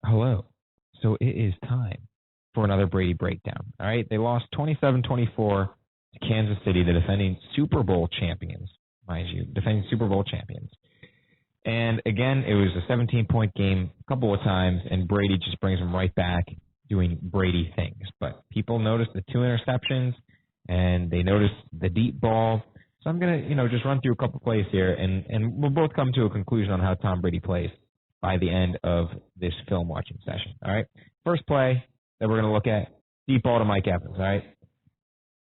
Hello. So it is time for another Brady breakdown. All right. They lost 27-24 to Kansas City, the defending Super Bowl champions, mind you, defending Super Bowl champions. And again, it was a 17-point game a couple of times, and Brady just brings them right back doing Brady things. But people noticed the 2 interceptions, and they noticed the deep ball. So I'm going to, just run through a couple plays here, and we'll both come to a conclusion on how Tom Brady plays by the end of this film watching session. All right. First play that we're going to look at, deep ball to Mike Evans. All right.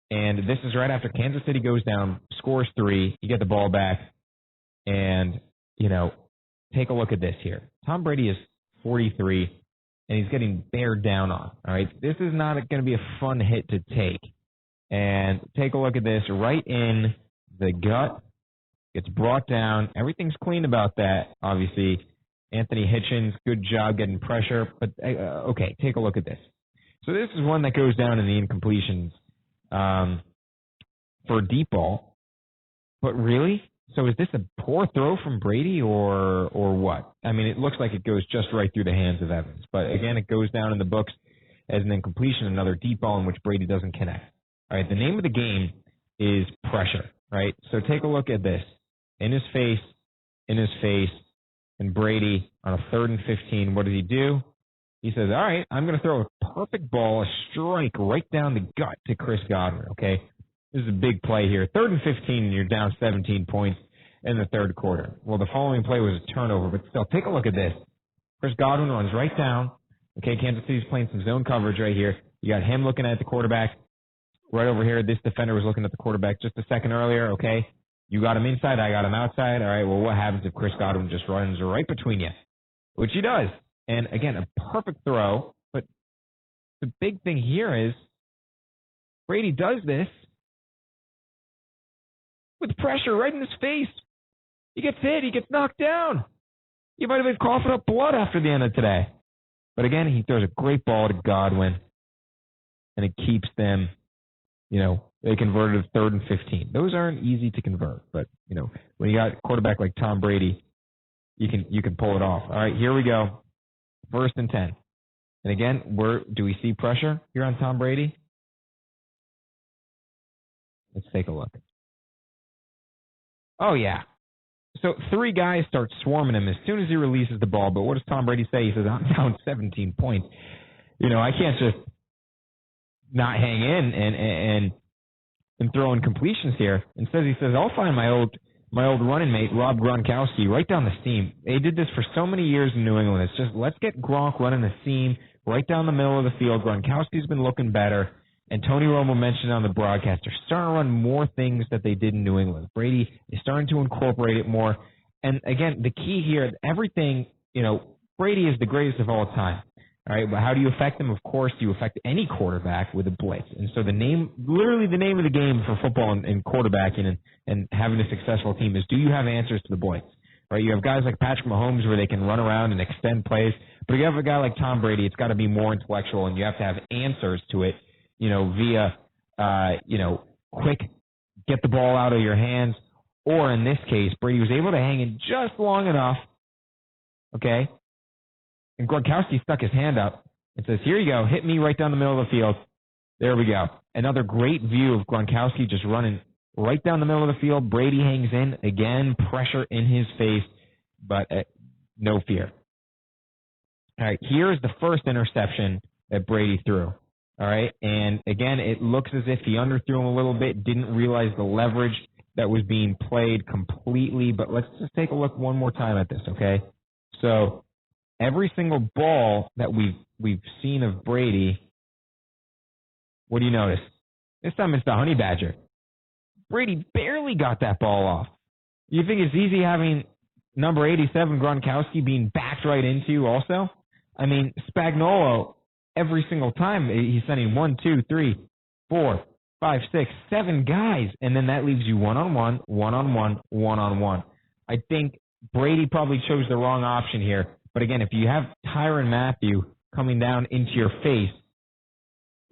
And this is right after Kansas City goes down, scores 3. You get the ball back, and take a look at this here. Tom Brady is 43, and he's getting bared down on. All right. This is not going to be a fun hit to take. And take a look at this right in the gut. Gets brought down. Everything's clean about that, obviously. Anthony Hitchens, good job getting pressure. But, okay, take a look at this. So this is one that goes down in the incompletions for a deep ball. But really? So is this a poor throw from Brady or what? I mean, it looks like it goes just right through the hands of Evans. But, again, it goes down in the books as an incompletion, another deep ball in which Brady doesn't connect. All right, the name of the game is pressure, right? So take a look at this. In his face, and Brady on a 3rd and 15, what does he do? He says, all right, I'm going to throw a perfect ball, a strike right down the gut to Chris Godwin, okay? This is a big play here. 3rd and 15, and you're down 17 points in the third quarter. Well, the following play was a turnover, but still, take a look at this. Chris Godwin runs right down. Okay, Kansas City's playing some zone coverage right here. You got him looking at the quarterback. Right over here, this defender was looking at the quarterback just a second earlier, okay? You got him inside, I got him outside. All right, well, what happens if Chris Godwin just runs right between you? Which he does. And, again, a perfect throw. But the big thing here is Brady does this with pressure right in his face. He gets hit. He gets knocked down. He might have been coughing up blood after the end of today. But, again, he throws a great ball to Godwin, and it keeps them, they converted 3rd and 15. Those aren't easy to convert, but, when you got a quarterback like Tom Brady, you can pull it off. All right, here we go. 1st and 10. And again, do we see pressure here on Tom Brady? Let's take a look. Oh, yeah. So 3 guys start swarming him as soon as he releases the ball. But what does Tom Brady say? He says, I'm down 17 points. I can't just not hang in and throw in completions here. Instead, he says, I'll find my old running mate, Rob Gronkowski, right down the seam. They did this for so many years in New England. It's just, let's get Gronk running the seam right down the middle of the field. Gronkowski's been looking better. And Tony Romo mentioned on the broadcast, they're starting to run more things that they did in New England. Brady is starting to incorporate it more. And again, the key here, everything, Brady is the greatest of all time. All right, but how do you affect them? Of course, you affect any quarterback with a blitz. And so literally the name of the game for football and quarterbacking and having a successful team is, do you have answers to the blitz? Right? You have guys like Patrick Mahomes where they can run around and extend plays. But if you have a guy like Tom Brady, it's got to be more intellectual, and you have to have answers to it, via, quick, get the ball out of your hands. Or in this case, Brady was able to hang in just long enough, okay? And Gronkowski stuck his hand up and says, here you go, hit me right down the middle of the field. There we go. Another great view of Gronkowski just running right down the middle of the field. Brady hangs in. Again, pressure in his face, but no fear. All right, here's the first interception that Brady threw. All right, and again, it looks as if he underthrew him a little bit, didn't realize the leverage that was being played completely. But let's just take a look one more time at this, okay? So every single ball that we've seen of Brady, what do you notice? This time it's the honey badger. Brady barely got that ball off. You think it's easy having number 87 Gronkowski being backed right into also? I mean, Spagnuolo, every single time he's sending 1, 2, 3, 4, 5, 6, 7 guys, and then that leaves you one-on-one, one-on-one, one-on-one. I think Brady probably chose the wrong option here. But again, if you have Tyrann Mathieu coming down into your face,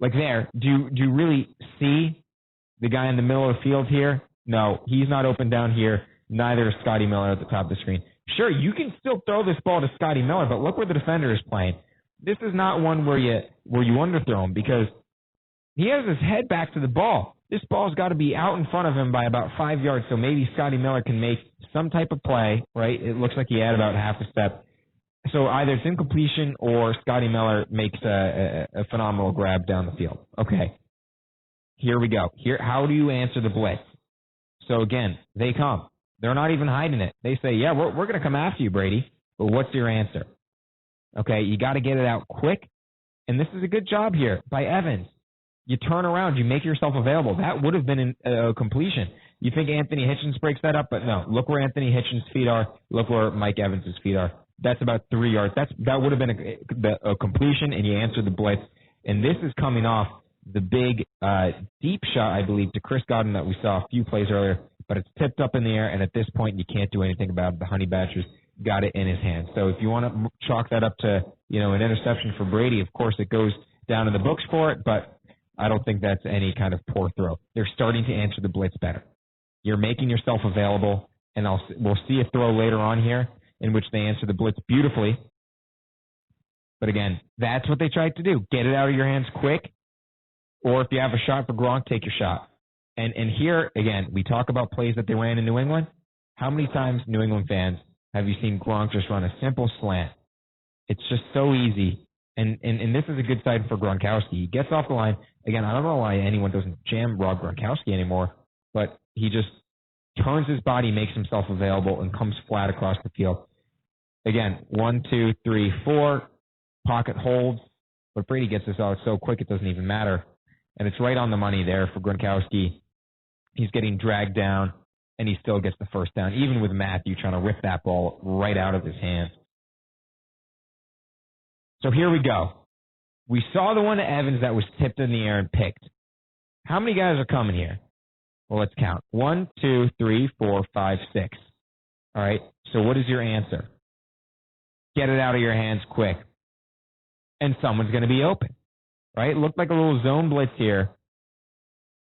like there, do you really see the guy in the middle of the field here? No, he's not open down here. Neither is Scotty Miller at the top of the screen. Sure, you can still throw this ball to Scotty Miller, but look where the defender is playing. This is not one where you underthrow him because he has his head back to the ball. This ball's got to be out in front of him by about 5 yards, so maybe Scotty Miller can make some type of play, right? It looks like he had about half a step. So either it's incompletion or Scotty Miller makes a phenomenal grab down the field. Okay, here we go. How do you answer the blitz? So again, they come. They're not even hiding it. They say, yeah, we're going to come after you, Brady, but what's your answer? Okay, you got to get it out quick, and this is a good job here by Evans. You turn around, you make yourself available. That would have been a completion. You think Anthony Hitchens breaks that up, but no. Look where Anthony Hitchens' feet are. Look where Mike Evans' feet are. That's about 3 yards. That would have been a completion, and you answer the blitz. And this is coming off the big deep shot, I believe, to Chris Godwin that we saw a few plays earlier, but it's tipped up in the air, and at this point you can't do anything about it. The Honey Badgers got it in his hand. So if you want to chalk that up to an interception for Brady, of course it goes down in the books for it, but I don't think that's any kind of poor throw. They're starting to answer the blitz better. You're making yourself available, and we'll see a throw later on here in which they answer the blitz beautifully. But again, that's what they tried to do. Get it out of your hands quick, or if you have a shot for Gronk, take your shot. And here, again, we talk about plays that they ran in New England. How many times, New England fans, have you seen Gronk just run a simple slant? It's just so easy. And this is a good sign for Gronkowski. He gets off the line. Again, I don't know why anyone doesn't jam Rob Gronkowski anymore, but he just turns his body, makes himself available, and comes flat across the field. Again, 1, 2, 3, 4. Pocket holds, but Brady gets this out so quick it doesn't even matter. And it's right on the money there for Gronkowski. He's getting dragged down, and he still gets the first down, even with Matthew trying to rip that ball right out of his hands. So here we go. We saw the one to Evans that was tipped in the air and picked. How many guys are coming here? Well, let's count. 1, 2, 3, 4, 5, 6. All right, so what is your answer? Get it out of your hands quick. And someone's going to be open, right? It looked like a little zone blitz here,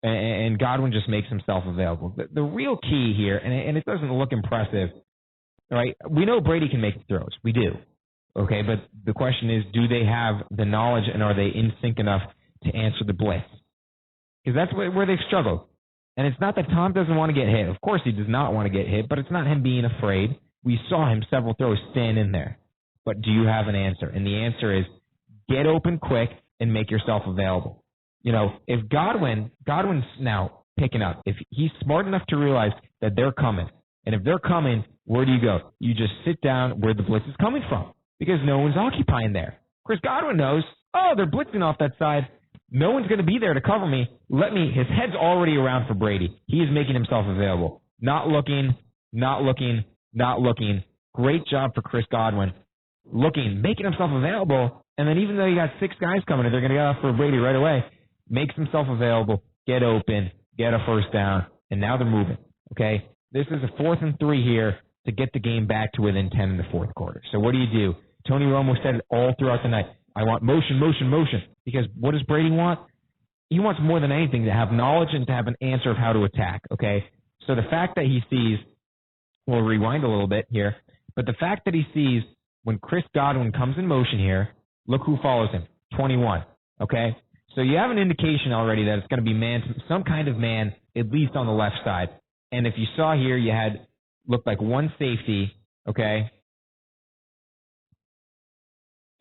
and Godwin just makes himself available. The real key here, and it doesn't look impressive, right? We know Brady can make the throws. We do. Okay, but the question is, do they have the knowledge and are they in sync enough to answer the blitz? Because that's where they've struggled. And it's not that Tom doesn't want to get hit. Of course he does not want to get hit, but it's not him being afraid. We saw him several throws stand in there. But do you have an answer? And the answer is get open quick and make yourself available. If Godwin's now picking up, if he's smart enough to realize that they're coming, and if they're coming, where do you go? You just sit down where the blitz is coming from. Because no one's occupying there. Chris Godwin knows, they're blitzing off that side. No one's going to be there to cover me. His head's already around for Brady. He is making himself available. Not looking. Great job for Chris Godwin. Making himself available. And then even though you got 6 guys coming and they're going to get off for Brady right away, makes himself available, get open, get a first down, and now they're moving. Okay? This is a 4th and 3 here to get the game back to within 10 in the fourth quarter. So what do? Tony Romo said it all throughout the night. I want motion. Because what does Brady want? He wants more than anything to have knowledge and to have an answer of how to attack, okay? So the fact that he sees, we'll rewind a little bit here, but the fact that he sees when Chris Godwin comes in motion here, look who follows him, 21, okay? So you have an indication already that it's going to be some kind of man, at least on the left side. And if you saw here, you had looked like one safety, okay?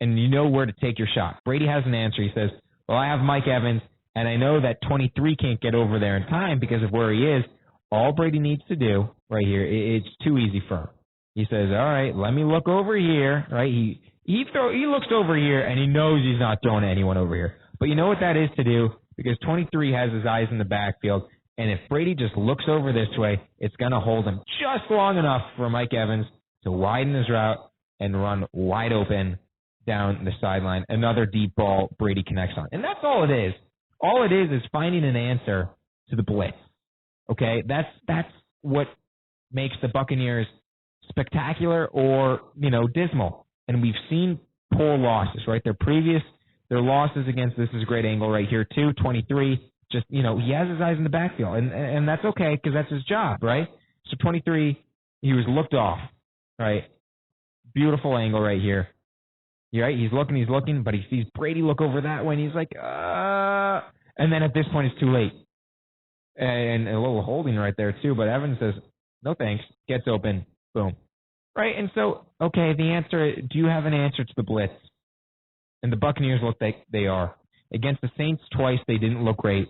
And you know where to take your shot. Brady has an answer. He says, well, I have Mike Evans, and I know that 23 can't get over there in time because of where he is. All Brady needs to do right here, it's too easy for him. He says, all right, let me look over here, right? He looks over here, and he knows he's not throwing to anyone over here. But you know what that is to do? Because 23 has his eyes in the backfield, and if Brady just looks over this way, it's going to hold him just long enough for Mike Evans to widen his route and run wide open down the sideline. Another deep ball Brady connects on. And that's all it is. All it is finding an answer to the blitz. Okay? That's what makes the Buccaneers spectacular or, dismal. And we've seen poor losses, right? Their losses against, this is a great angle right here too, 23, just, he has his eyes in the backfield. And that's okay because that's his job, right? So 23, he was looked off, right? Beautiful angle right here. Right? He's looking, but he sees Brady look over that way, and he's like, and then at this point, it's too late. And a little holding right there, too. But Evans says, no thanks, gets open, boom. Right? And so, okay, the answer, do you have an answer to the blitz? And the Buccaneers look like they are. Against the Saints twice, they didn't look great.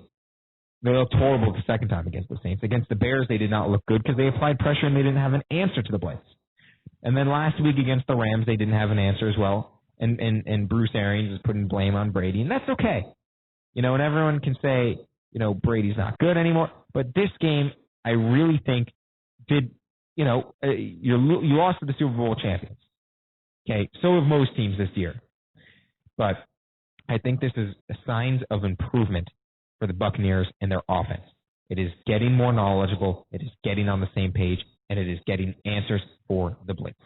They looked horrible the second time against the Saints. Against the Bears, they did not look good because they applied pressure and they didn't have an answer to the blitz. And then last week against the Rams, they didn't have an answer as well. And Bruce Arians is putting blame on Brady, and that's okay. And everyone can say, Brady's not good anymore. But this game, I really think, you lost to the Super Bowl champions. Okay, so have most teams this year. But I think this is signs of improvement for the Buccaneers and their offense. It is getting more knowledgeable. It is getting on the same page, and it is getting answers for the blitz.